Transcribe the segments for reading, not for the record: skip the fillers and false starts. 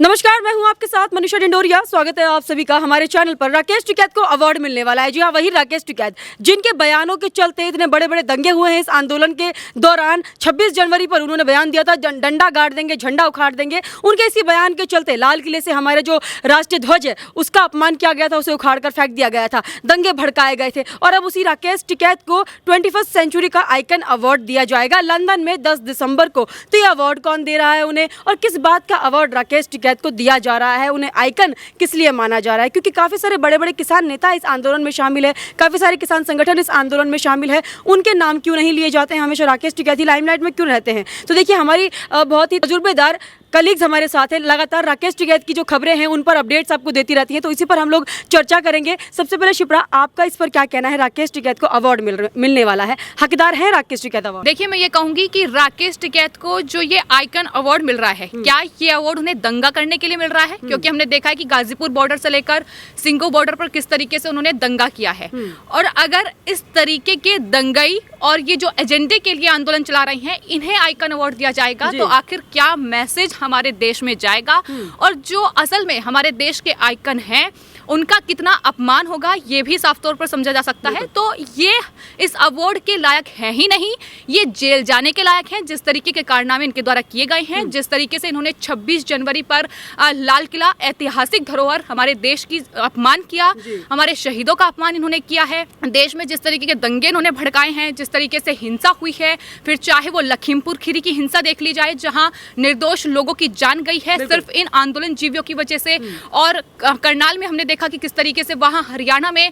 नमस्कार, मैं हूं आपके साथ मनीषा डिंडोरिया। स्वागत है आप सभी का हमारे चैनल पर। राकेश टिकैत को अवार्ड मिलने वाला है। जी हाँ, वही राकेश टिकैत जिनके बयानों के चलते इतने बड़े बड़े दंगे हुए हैं इस आंदोलन के दौरान। 26 जनवरी पर उन्होंने बयान दिया था डंडा गाड़ देंगे, झंडा उखाड़ देंगे। उनके इसी बयान के चलते लाल किले से हमारे जो राष्ट्रीय ध्वज है उसका अपमान किया गया था, उसे उखाड़ कर फेंक दिया गया था, दंगे भड़काए गए थे। और अब उसी राकेश टिकैत को 21st सेंचुरी का आइकन अवार्ड दिया जाएगा लंदन में 10 दिसंबर को। तो ये अवार्ड कौन दे रहा है उन्हें, और किस बात का अवार्ड राकेश टिकैत को दिया जा रहा है, उन्हें आइकन किस लिए माना जा रहा है? क्योंकि काफी सारे बड़े बड़े किसान नेता इस आंदोलन में शामिल है, काफी सारे किसान संगठन इस आंदोलन में शामिल है। उनके नाम क्यों नहीं लिए जाते हैं? हमेशा राकेश टिकैत ही लाइमलाइट में क्यों रहते हैं? तो देखिए, हमारी बहुत ही तजुर्बेदार कलीग्स हमारे साथ हैं, लगातार राकेश टिकैत की जो खबरें हैं उन पर अपडेट्स आपको देती रहती हैं, तो इसी पर हम लोग चर्चा करेंगे। सबसे पहले शिप्रा, आपका इस पर क्या कहना है? राकेश टिकैत को अवार्ड मिलने वाला है, हकदार है राकेश टिकैत अवार्ड? देखिए, मैं ये कहूंगी कि राकेश टिकैत को जो ये आइकन अवार्ड मिल रहा है, क्या ये अवार्ड उन्हें दंगा करने के लिए मिल रहा है? क्योंकि हमने देखा है कि गाजीपुर बॉर्डर से लेकर सिंगो बॉर्डर पर किस तरीके से उन्होंने दंगा किया है। और अगर इस तरीके के दंगई और ये जो एजेंडे के लिए आंदोलन चला रही हैं, इन्हें आइकन अवार्ड दिया जाएगा, तो आखिर क्या मैसेज हमारे देश में जाएगा? और जो असल में हमारे देश के आइकन हैं उनका कितना अपमान होगा, ये भी साफ तौर पर समझा जा सकता है। तो ये इस अवार्ड के लायक है ही नहीं, ये जेल जाने के लायक हैं। जिस तरीके के कारनामे इनके द्वारा किए गए हैं, जिस तरीके से इन्होंने 26 जनवरी पर लाल किला ऐतिहासिक धरोहर हमारे देश की अपमान किया, हमारे शहीदों का अपमान इन्होंने किया है, देश में जिस तरीके के दंगे इन्होंने भड़काए हैं, जिस तरीके से हिंसा हुई है, फिर चाहे वो लखीमपुर खीरी की हिंसा देख ली जाए जहां निर्दोष लोगों की जान गई है सिर्फ इन आंदोलन जीवियों की वजह से। और करनाल में हमने देखा कि किस तरीके से वहां हरियाणा में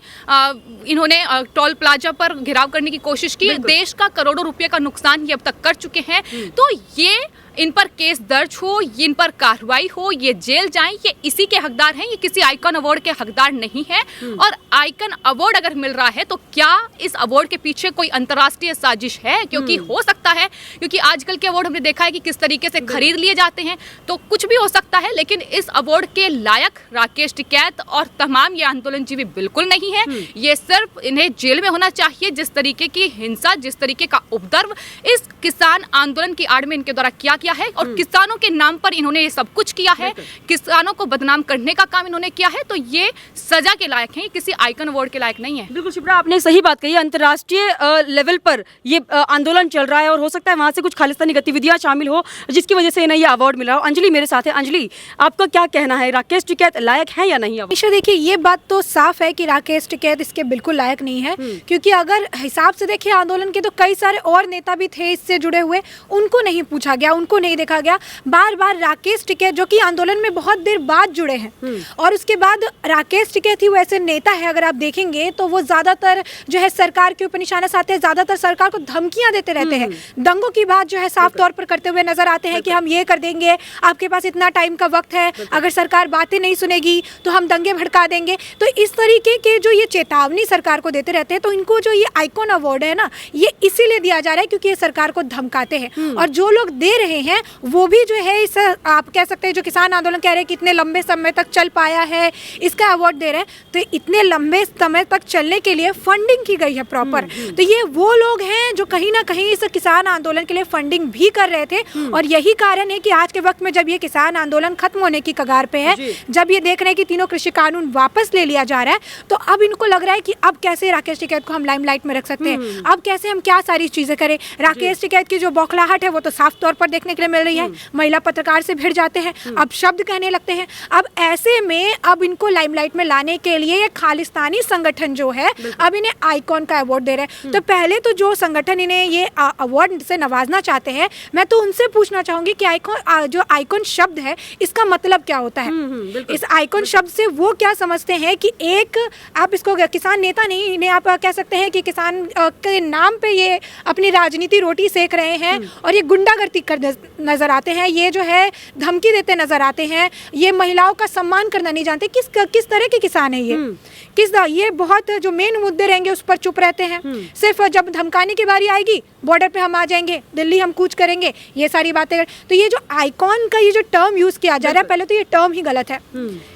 इन्होंने टोल प्लाजा पर घेराव करने की कोशिश की। देश का करोड़ों रुपए का नुकसान ये अब तक कर चुके हैं। तो ये इन पर केस दर्ज हो, इन पर कार्रवाई हो, ये जेल जाएं, ये इसी के हकदार हैं, ये किसी आइकन अवार्ड के हकदार नहीं है। और आइकन अवार्ड अगर मिल रहा है तो क्या इस अवार्ड के पीछे कोई अंतर्राष्ट्रीय साजिश है? क्योंकि हो सकता है, क्योंकि आजकल के अवार्ड हमने देखा है कि किस तरीके से खरीद लिए जाते हैं, तो कुछ भी हो सकता है। लेकिन इस अवार्ड के लायक राकेश टिकैत और तमाम ये आंदोलन जीवी बिल्कुल नहीं है। ये सिर्फ इन्हें जेल में होना चाहिए। जिस तरीके की हिंसा, जिस तरीके का उपद्रव इस किसान आंदोलन की आड़ में इनके द्वारा किया है और किसानों के नाम पर इन्होंने ये सब कुछ किया है, किसानों को बदनाम करने का काम इन्होंने किया है, तो ये सजा के लायक है, किसी आइकन अवार्ड के लायक नहीं है। बिल्कुल शिप्रा, आपने सही बात कही। अंतर्राष्ट्रीय लेवल पर ये आंदोलन चल रहा है और हो सकता है वहां से कुछ खालिस्तानी गतिविधियां शामिल हो जिसकी वजह से इन्हें ये अवार्ड मिला हो। अंजलि मेरे साथ है। अंजलि, आपका क्या कहना है? राकेश टिकैत लायक है या नहीं? निशा, देखिए, ये बात तो साफ है कि राकेश टिकैत इसके बिल्कुल लायक नहीं है। क्योंकि अगर हिसाब से देखिए आंदोलन के, तो कई सारे और नेता भी थे इससे जुड़े हुए, उनको नहीं पूछा गया, उनको नहीं देखा गया। बार बार राकेश टिकैत जो कि आंदोलन में बहुत देर बाद जुड़े हैं, और उसके बाद राकेश टिकैत ही वो ऐसे नेता है, अगर आप देखेंगे तो वो ज्यादातर जो है सरकार के ऊपर निशाना साधते हैं, ज्यादातर सरकार को धमकियां देते रहते हैं, दंगों की बात जो है साफ तौर पर करते हुए नजर आते हैं कि हम ये कर देंगे, आपके पास इतना टाइम का वक्त है, अगर सरकार बातें नहीं सुनेगी तो हम दंगे भड़का देंगे। तो इस तरीके के जो ये चेतावनी सरकार को देते रहते हैं, तो इनको जो ये आइकॉन अवार्ड है ना, ये इसीलिए दिया जा रहा है क्योंकि ये सरकार को धमकाते हैं। और जो लोग दे रहे हैं वो भी जो है इस, आप कह सकते हैं, जो किसान आंदोलन कह रहे हैं कि इतने लंबे समय तक चल पाया है, इसका अवार्ड दे रहे हैं। तो इतने लंबे समय तक चलने के लिए फंडिंग की गई है प्रॉपर। तो ये वो लोग हैं जो कहीं ना कहीं इस किसान आंदोलन के लिए फंडिंग भी कर रहे थे। और यही कारण है कि आज के वक्त में जब ये किसान आंदोलन खत्म होने की कगार पे है, जब ये देख रहे हैं कि तीनों कृषि कानून वापस ले लिया जा रहा है, तो अब इनको लग रहा है कि अब कैसे राकेश टिकैत को हम लाइमलाइट में रख सकते हैं, अब कैसे हम क्या सारी चीजें करें। राकेश टिकैत की जो बौखलाहट है वो तो साफ तौर पर देखने के लिए मिल रही है। महिला पत्रकार से भिड़ जाते हैं, अब शब्द कहने लगते हैं। अब ऐसे में अब इनको लाइमलाइट में लाने के लिए ये खालिस्तानी संगठन जो है अब इन्हें आइकॉन का अवार्ड दे रहे हैं। तो पहले तो जो संगठन इन्हें ये अवार्ड से नवाजना चाहते हैं, मैं तो उनसे पूछना चाहूंगी कि आइकॉन, जो आइकॉन शब्द है, इसका मतलब क्या होता है? इस आइकॉन शब्द से वो क्या समझते हैं कि एक, आप इसको किसान नेता नहीं, इन्हें आप कह सकते हैं कि किसान के नाम पे ये अपनी राजनीति रोटी सेक रहे हैं और ये गुंडागर्दी कर नजर आते हैं, ये जो है धमकी देते नजर आते हैं, ये महिलाओं का सम्मान करना नहीं जानते। किस तरह के किसान है ये बहुत जो मेन मुद्दे रहेंगे उस पर चुप रहते हैं। सिर्फ जब धमकाने की बारी आएगी बॉर्डर पे हम आ जाएंगे, दिल्ली हम कूच करेंगे, ये सारी बातें। तो ये जो आइकॉन का ये जो टर्म यूज़ किया जा रहा है, पहले तो ये टर्म ही गलत है,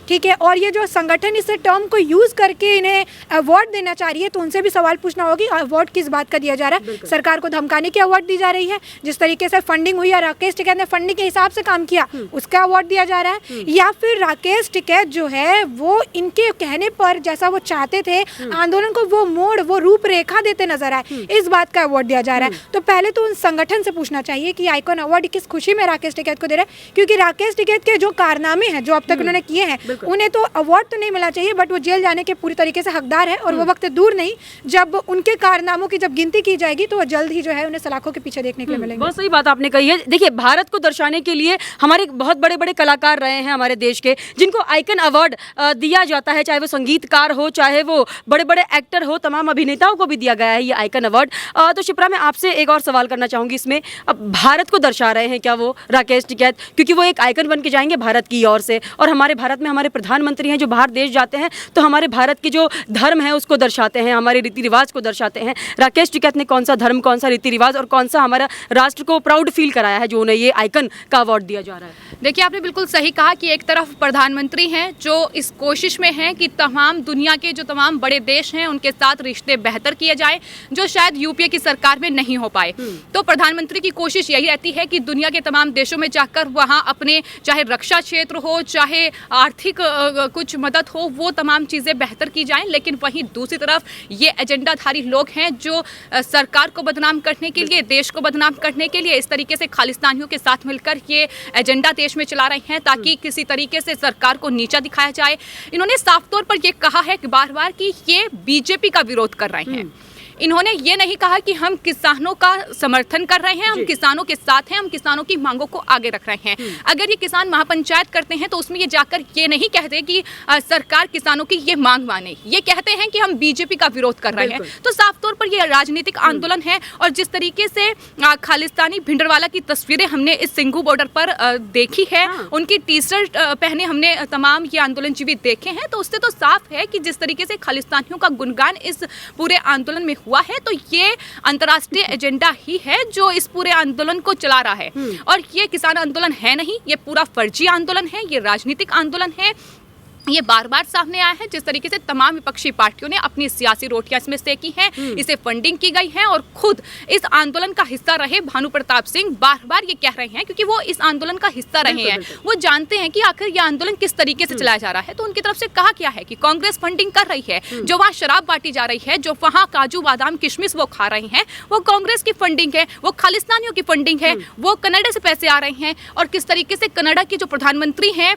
ठीक है। और ये जो संगठन इस टर्म को यूज़ करके इन्हें अवार्ड देना चाह रही है, तो उनसे भी सवाल पूछना होगा कि अवार्ड किस बात का दिया जा रहा है। सरकार को धमकाने की अवार्ड दी जा रही है, जिस तरीके से फंडिंग हुई है, राकेश टिकैत ने फंडिंग के हिसाब से काम किया, उसका अवार्ड दिया जा रहा है, या फिर राकेश टिकैत जो है वो इनके कहने पर जैसा वो चाहते थे आंदोलन को वो मोड़, वो रूपरेखा देते नजर आए, इस बात का अवार्ड दिया जा रहा है। तो पहले तो उन संगठन से पूछना चाहिए कि आइकॉन अवार्ड किस खुशी में राकेश टिकैत को दे रहा है, क्योंकि राकेश टिकैत के जो कारनामे हैं जो अब तक उन्होंने किए हैं, उन्हें तो अवार्ड तो नहीं मिलना चाहिए, बट वो जेल जाने के पूरी तरीके से हकदार है। और वो वक्त दूर नहीं जब उनके कारनामों की जब गिनती की जाएगी तो वो जल्द ही जो है उन्हें सलाखों के पीछे देखने के लिए मिलेंगे। बहुत सही बात आपने कही है। देखिए, भारत को दर्शाने के लिए हमारे बहुत बड़े बड़े कलाकार रहे हैं हमारे देश के, जिनको आइकन अवार्ड दिया जाता है, चाहे वो संगीतकार हो, चाहे वो बड़े बड़े एक्टर हो, तमाम अभिनेताओं को भी दिया गया है ये आइकन अवार्ड। तो शिप्रा, मैं आपसे एक और सवाल करना चाहूँगी इसमें। अब भारत को दर्शा रहे हैं क्या वो राकेश टिकैत, क्योंकि वो एक आइकन बन के जाएंगे भारत की ओर से, और हमारे भारत में हमारे प्रधानमंत्री हैं जो बाहर देश जाते हैं तो हमारे भारत की जो धर्म है उसको दर्शाते हैं, हमारे रीति रिवाज को दर्शाते हैं। राकेश टिकैत ने कौन सा धर्म, कौन सा रीति रिवाज और कौन सा हमारा राष्ट्र को प्राउड फील कराया है जो उन्हें ये आइकन का अवार्ड दिया जा रहा है? देखिए, आपने बिल्कुल सही कहा कि एक तरफ प्रधानमंत्री हैं जो इस कोशिश में हैं कि तमाम दुनिया के जो तमाम बड़े देश हैं उनके साथ रिश्ते बेहतर किए जाए, जो शायद यूपीए की सरकार में नहीं हो पाए। तो प्रधानमंत्री की कोशिश यही रहती है कि दुनिया के तमाम देशों में जाकर वहाँ अपने चाहे रक्षा क्षेत्र हो, चाहे आर्थिक कुछ मदद हो, वो तमाम चीज़ें बेहतर की जाएं। लेकिन वहीं दूसरी तरफ ये एजेंडाधारी लोग हैं जो सरकार को बदनाम करने के लिए, देश को बदनाम करने के लिए इस तरीके से खालिस्तानियों के साथ मिलकर ये एजेंडा देश में चला रहे हैं ताकि किसी तरीके से सरकार को नीचा दिखाया जाए। इन्होंने साफ तौर पर ये कहा है कि बार बार कि ये बीजेपी का विरोध कर रहे हैं। इन्होंने ये नहीं कहा कि हम किसानों का समर्थन कर रहे हैं, हम किसानों के साथ हैं, हम किसानों की मांगों को आगे रख रहे हैं। अगर ये किसान महापंचायत करते हैं तो उसमें ये जाकर ये नहीं कहते कि सरकार किसानों की ये मांग माने, ये कहते हैं कि हम बीजेपी का विरोध कर रहे हैं। तो साफ तौर पर ये राजनीतिक आंदोलन है। और जिस तरीके से खालिस्तानी भिंडरवाला की तस्वीरें हमने इस सिंघू बॉर्डर पर देखी है, उनकी टी शर्ट पहने हमने तमाम ये आंदोलन जीवित देखे हैं, तो उससे तो साफ है कि जिस तरीके से खालिस्तानियों का गुणगान इस पूरे आंदोलन में हुआ है, तो ये अंतर्राष्ट्रीय एजेंडा ही है जो इस पूरे आंदोलन को चला रहा है। और ये किसान आंदोलन है नहीं, ये पूरा फर्जी आंदोलन है, ये राजनीतिक आंदोलन है। ये बार बार सामने आया है जिस तरीके से तमाम विपक्षी पार्टियों ने अपनी सियासी रोटियां इसमें सेकी हैं, इसे फंडिंग की गई है। और खुद इस आंदोलन का हिस्सा रहे भानु प्रताप सिंह बार बार ये कह रहे हैं, क्योंकि वो इस आंदोलन का हिस्सा रहे हैं, वो जानते हैं कि आखिर ये आंदोलन किस तरीके से चलाया जा रहा है। तो उनकी तरफ से कहा क्या है कि कांग्रेस फंडिंग कर रही है, जो वहाँ शराब बांटी जा रही है, जो वहाँ काजू बादाम किशमिश वो खा रहे हैं, वो कांग्रेस की फंडिंग है, वो खालिस्तानियों की फंडिंग है, वो कनाडा से पैसे आ रहे हैं। और किस तरीके से कनाडा के जो प्रधानमंत्री हैं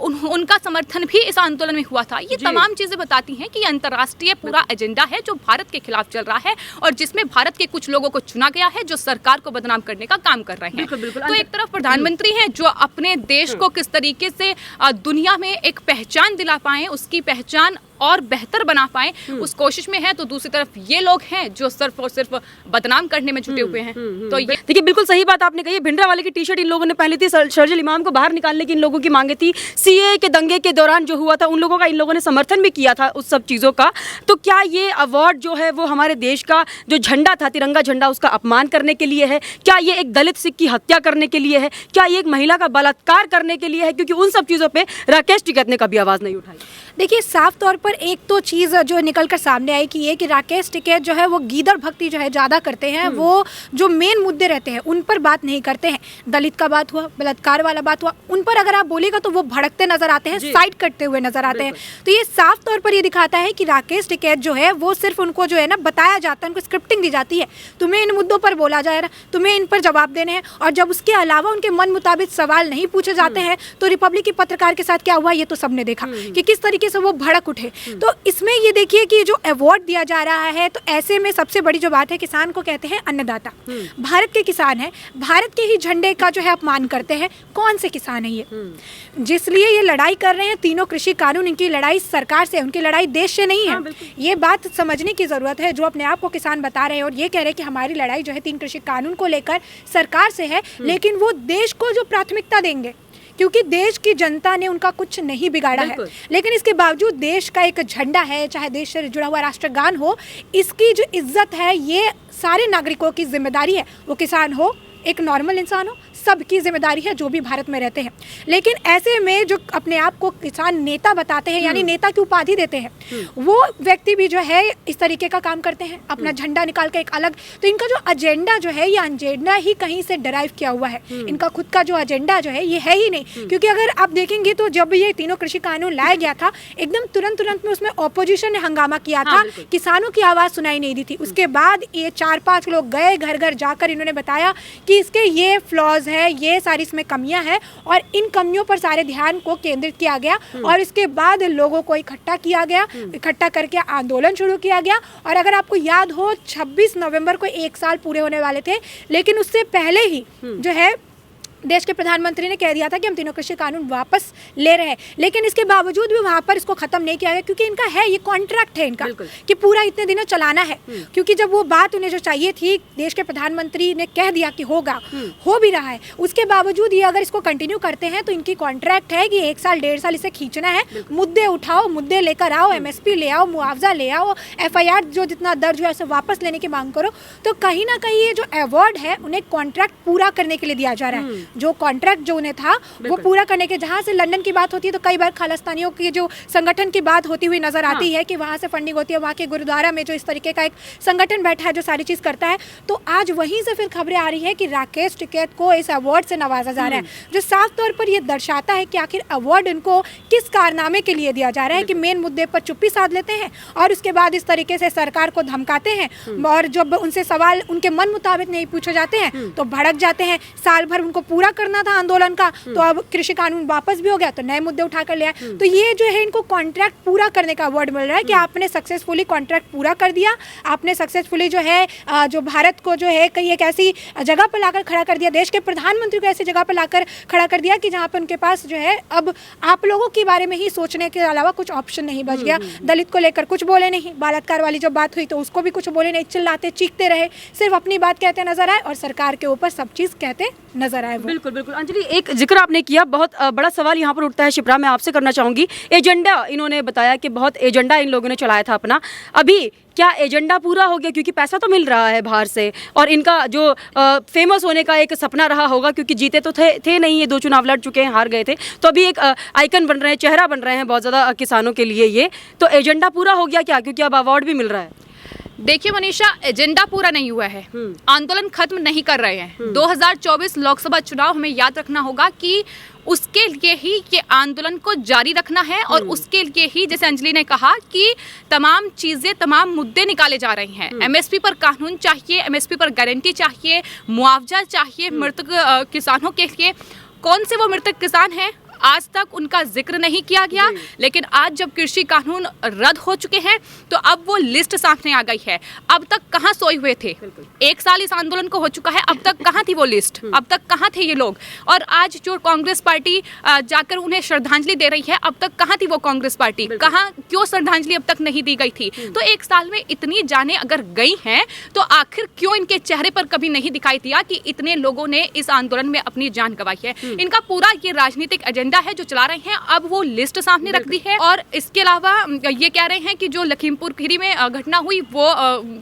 उनका समर्थन भी इस आंदोलन में हुआ था। ये तमाम चीजें बताती हैं कि ये अंतर्राष्ट्रीय पूरा एजेंडा है जो भारत के खिलाफ चल रहा है और जिसमें भारत के कुछ लोगों को चुना गया है जो सरकार को बदनाम करने का काम कर रहे हैं। तो एक तरफ प्रधानमंत्री हैं जो अपने देश को किस तरीके से दुनिया में एक पहचान दिला पाए, उसकी पहचान और बेहतर बना पाए, उस कोशिश में है। तो दूसरी तरफ ये लोग हैं जो सिर्फ और सिर्फ बदनाम करने में जुटे हुए हैं। तो ये देखिए, बिल्कुल सही बात आपने कही। भिंडरावाले की टी शर्ट इन लोगों ने पहनी थी, शर्जिल इमाम को बाहर निकालने की इन लोगों की मांगे थी, सीए के दंगे के दौरान जो हुआ था उन लोगों का इन लोगों ने समर्थन भी किया था उस सब चीज़ों का। तो क्या ये अवार्ड जो है वो हमारे देश का जो झंडा था, तिरंगा झंडा, उसका अपमान करने के लिए है? क्या ये एक दलित सिख की हत्या करने के लिए है? क्या ये एक महिला का बलात्कार करने के लिए है? क्योंकि उन सब चीज़ों पर राकेश टिकैत ने कभी आवाज़ नहीं उठाई। देखिए, साफ तौर पर एक तो चीज़ जो निकल कर सामने आई कि ये कि राकेश टिकैत जो है वो गीदड़ भक्ति जो है ज़्यादा करते हैं, वो जो मेन मुद्दे रहते हैं उन पर बात नहीं करते हैं। दलित का बात हुआ, बलात्कार वाला बात हुआ, उन पर अगर आप बोलेगा तो वो भड़कते नजर आते हैं, साइड करते हुए नजर आते हैं। तो ये साफ तौर पर ये दिखाता है कि राकेश टिकैत जो है वो सिर्फ उनको जो है ना बताया जाता है, उनको स्क्रिप्टिंग दी जाती है, तुम्हें इन मुद्दों पर बोला जाए रहा, तुम्हें इन पर जवाब देने हैं। और जब उसके अलावा उनके मन मुताबिक सवाल नहीं पूछे जाते हैं तो रिपब्लिक की पत्रकार के साथ क्या हुआ ये तो सबने देखा कि किस तरीके से वो भड़क उठे। तो इसमें ये देखिए कि जो अवार्ड दिया जा रहा है, तो ऐसे में सबसे बड़ी जो बात है, किसान को कहते हैं अन्नदाता। भारत के किसान हैं, भारत के ही झंडे का जो है अपमान करते हैं। कौन से किसान है ये जिसलिए ये लड़ाई कर रहे हैं? तीनों कृषि कानून, इनकी लड़ाई सरकार से, उनकी लड़ाई देश से नहीं है। ये बात समझने की जरूरत है। जो अपने आप को किसान बता रहे हैं और ये कह रहे हैं कि हमारी लड़ाई जो है 3 कृषि कानून को लेकर सरकार से है, लेकिन वो देश को जो प्राथमिकता देंगे क्योंकि देश की जनता ने उनका कुछ नहीं बिगाड़ा है, लेकिन इसके बावजूद देश का एक झंडा है, चाहे देश से जुड़ा हुआ राष्ट्रगान हो, इसकी जो इज्जत है ये सारे नागरिकों की जिम्मेदारी है। वो किसान हो, एक नॉर्मल इंसान हो, सबकी जिम्मेदारी है जो भी भारत में रहते हैं। लेकिन ऐसे में जो अपने आप को किसान नेता बताते हैं, यानी नेता की उपाधि देते हैं, वो व्यक्ति भी जो है इस तरीके का काम करते हैं, अपना झंडा निकाल के एक अलग। तो इनका जो एजेंडा जो है, ये एजेंडा ही कहीं से डराइव किया हुआ है। इनका खुद का जो एजेंडा जो है ये है ही नहीं। क्योंकि अगर आप देखेंगे तो जब ये तीनों कृषि कानून लाया गया था, एकदम तुरंत में उसमें ऑपोजिशन ने हंगामा किया था, किसानों की आवाज़ सुनाई नहीं दी थी। उसके बाद ये 4-5 लोग गए, घर घर जाकर इन्होंने बताया कि इसके ये फ्लॉज है, ये सारी इसमें कमियां हैं, और इन कमियों पर सारे ध्यान को केंद्रित किया गया। और इसके बाद लोगों को इकट्ठा किया गया, इकट्ठा करके आंदोलन शुरू किया गया। और अगर आपको याद हो, 26 नवंबर को 1 साल पूरे होने वाले थे, लेकिन उससे पहले ही जो है देश के प्रधानमंत्री ने कह दिया था कि हम तीनों कृषि कानून वापस ले रहे हैं। लेकिन इसके बावजूद भी वहाँ पर इसको खत्म नहीं किया गया, क्योंकि इनका है, ये कॉन्ट्रैक्ट है इनका कि पूरा इतने दिनों चलाना है। क्योंकि जब वो बात उन्हें जो चाहिए थी, देश के प्रधानमंत्री ने कह दिया कि होगा, हो भी रहा है, उसके बावजूद ये अगर इसको कंटिन्यू करते हैं तो इनकी कॉन्ट्रैक्ट है कि 1 साल 1.5 साल इसे खींचना है। मुद्दे उठाओ, मुद्दे लेकर आओ, MSP ले आओ, मुआवजा ले आओ, FIR जो जितना दर्ज हुआ है उसे वापस लेने की मांग करो। तो कहीं ना कहीं ये जो अवार्ड है उन्हें कॉन्ट्रैक्ट पूरा करने के लिए दिया जा रहा है। जो कॉन्ट्रैक्ट जो उन्हें था वो पूरा करने के, जहाँ से लंदन की बात होती है तो कई बार खालिस्तानियों की जो संगठन की बात होती हुई नजर आती है कि वहाँ से फंडिंग होती है, वहाँ के गुरुद्वारा में जो इस तरीके का एक संगठन बैठा है जो सारी चीज़ करता है। तो आज वहीं से फिर खबरें आ रही है कि राकेश टिकैत को इस अवार्ड से नवाजा जा रहा है, जो साफ तौर पर यह दर्शाता है कि आखिर अवार्ड इनको किस कारनामे के लिए दिया जा रहा है, कि मेन मुद्दे पर चुप्पी साध लेते हैं और उसके बाद इस तरीके से सरकार को धमकाते हैं, और जब उनसे सवाल उनके मन मुताबिक नहीं पूछे जाते हैं तो भड़क जाते हैं। साल भर उनको पूरा करना था आंदोलन का, तो अब कृषि कानून वापस भी हो गया तो नए मुद्दे उठाकर ले आए। तो ये जो है इनको कॉन्ट्रैक्ट पूरा करने का अवार्ड मिल रहा है कि आपने सक्सेसफुली कॉन्ट्रैक्ट पूरा कर दिया, आपने सक्सेसफुली जो है जो भारत को जो है कहीं एक ऐसी जगह पर लाकर खड़ा कर दिया, देश के प्रधानमंत्री को ऐसी जगह पर लाकर खड़ा कर दिया कि जहाँ पर उनके पास जो है अब आप लोगों के बारे में ही सोचने के अलावा कुछ ऑप्शन नहीं बच गया। दलित को लेकर कुछ बोले नहीं, बलात्कार वाली जो बात हुई तो उसको भी कुछ बोले नहीं, चिल्लाते चीखते रहे, सिर्फ अपनी बात कहते नजर आए और सरकार के ऊपर सब चीज़ कहते नजर आए। बिल्कुल बिल्कुल अंजलि, एक जिक्र आपने किया, बहुत बड़ा सवाल यहाँ पर उठता है शिप्रा, मैं आपसे करना चाहूँगी। एजेंडा इन्होंने बताया कि बहुत एजेंडा इन लोगों ने चलाया था अपना, अभी क्या एजेंडा पूरा हो गया? क्योंकि पैसा तो मिल रहा है बाहर से, और इनका जो फेमस होने का एक सपना रहा होगा, क्योंकि जीते तो थे नहीं, ये 2 चुनाव लड़ चुके हैं, हार गए थे, तो अभी एक आइकन बन रहे हैं, चेहरा बन रहे हैं बहुत ज़्यादा किसानों के लिए। ये तो एजेंडा पूरा हो गया क्या? क्योंकि अब अवार्ड भी मिल रहा है। देखिए मनीषा, एजेंडा पूरा नहीं हुआ है, आंदोलन खत्म नहीं कर रहे हैं। 2024 लोकसभा चुनाव हमें याद रखना होगा कि उसके लिए ही ये आंदोलन को जारी रखना है, और उसके लिए ही जैसे अंजलि ने कहा कि तमाम चीज़ें, तमाम मुद्दे निकाले जा रहे हैं। MSP पर कानून चाहिए, MSP पर गारंटी चाहिए, मुआवजा चाहिए मृतक किसानों के लिए। कौन से वो मृतक किसान हैं? आज तक उनका जिक्र नहीं किया गया, लेकिन आज जब कृषि कानून रद्द हो चुके हैं तो अब वो लिस्ट सामने आ गई है। अब तक कहाँ सोए हुए थे? 1 साल इस आंदोलन को हो चुका है, अब तक कहाँ थी वो लिस्ट? अब तक कहाँ थे ये लोग? और आज जो कांग्रेस पार्टी जाकर उन्हें श्रद्धांजलि दे रही है, अब तक कहाँ थी वो कांग्रेस पार्टी? कहाँ, क्यों श्रद्धांजलि अब तक नहीं दी गई थी? तो 1 साल में इतनी जानें अगर गई हैं तो आखिर क्यों इनके चेहरे पर कभी नहीं दिखाई दिया कि इतने लोगों ने इस आंदोलन में अपनी जान गंवाई है? इनका पूरा ये राजनीतिक एजेंडा है जो चला रहे हैं, अब वो लिस्ट सामने रख दी है। और इसके अलावा ये कह रहे हैं कि जो लखीमपुर खीरी में घटना हुई वो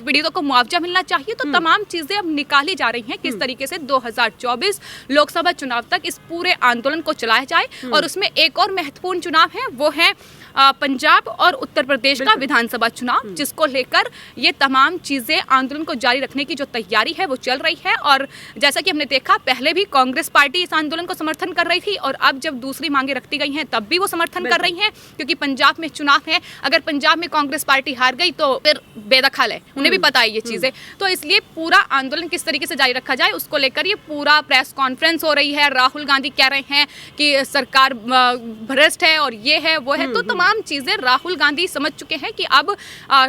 पीड़ितों को मुआवजा मिलना चाहिए। तो तमाम चीजें अब निकाली जा रही हैं किस तरीके से 2024 लोकसभा चुनाव तक इस पूरे आंदोलन को चलाया जाए। और उसमें एक और महत्वपूर्ण चुनाव है, वो है पंजाब और उत्तर प्रदेश का विधानसभा चुनाव, जिसको लेकर ये तमाम चीज़ें आंदोलन को जारी रखने की जो तैयारी है वो चल रही है। और जैसा कि हमने देखा, पहले भी कांग्रेस पार्टी इस आंदोलन को समर्थन कर रही थी, और अब जब दूसरी मांगे रखती गई हैं तब भी वो समर्थन कर रही हैं, क्योंकि पंजाब में चुनाव है। अगर पंजाब में कांग्रेस पार्टी हार गई तो फिर बेदखल है, उन्हें भी पता है ये चीज़ें। तो इसलिए पूरा आंदोलन किस तरीके से जारी रखा जाए उसको लेकर ये पूरा प्रेस कॉन्फ्रेंस हो रही है। राहुल गांधी कह रहे हैं कि सरकार भ्रष्ट है और ये है वो है। तो तमाम चीजें राहुल गांधी समझ चुके हैं कि अब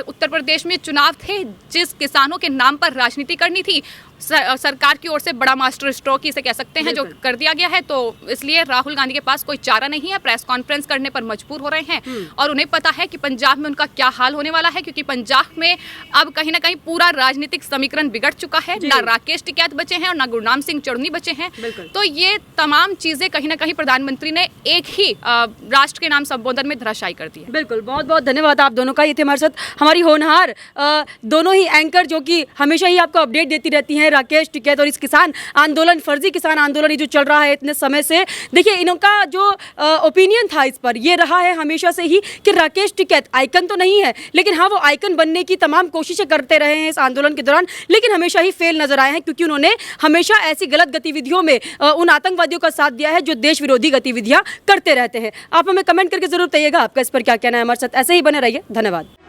उत्तर प्रदेश में चुनाव थे, जिस किसानों के नाम पर राजनीति करनी थी, सरकार की ओर से बड़ा मास्टर स्ट्रोक ही इसे कह सकते हैं जो कर दिया गया है। तो इसलिए राहुल गांधी के पास कोई चारा नहीं है, प्रेस कॉन्फ्रेंस करने पर मजबूर हो रहे हैं और उन्हें पता है कि पंजाब में उनका क्या हाल होने वाला है, क्योंकि पंजाब में अब कहीं ना कहीं पूरा राजनीतिक समीकरण बिगड़ चुका है। ना राकेश टिकैत बचे हैं और ना गुरनाम सिंह चढ़नी बचे हैं। तो ये तमाम चीजें कहीं ना कहीं प्रधानमंत्री ने एक ही राष्ट्र के नाम संबोधन में धराशायी कर दी है। बिल्कुल, बहुत बहुत धन्यवाद आप दोनों का। ये थे हमारे साथ हमारी होनहार दोनों ही एंकर जो कि हमेशा ही आपको अपडेट देती रहती हैं, राकेश टिकैत और इस किसान आंदोलन, फर्जी किसान आंदोलन ये जो चल रहा है इतने समय से। देखिए, इनका जो ओपिनियन था इस पर ये रहा है हमेशा से ही कि राकेश टिकैत आइकन तो नहीं है, लेकिन हाँ वो आइकन बनने की तमाम कोशिशें करते रहे हैं इस आंदोलन के दौरान, लेकिन हमेशा ही फेल नजर आए हैं, क्योंकि उन्होंने हमेशा ऐसी गलत गतिविधियों में उन आतंकवादियों का साथ दिया है जो देश विरोधी गतिविधियां करते रहते हैं। आप हमें कमेंट करके जरूर बताइएगा आपका इस पर क्या कहना है। हमारे साथ ऐसे ही बने रहिए। धन्यवाद।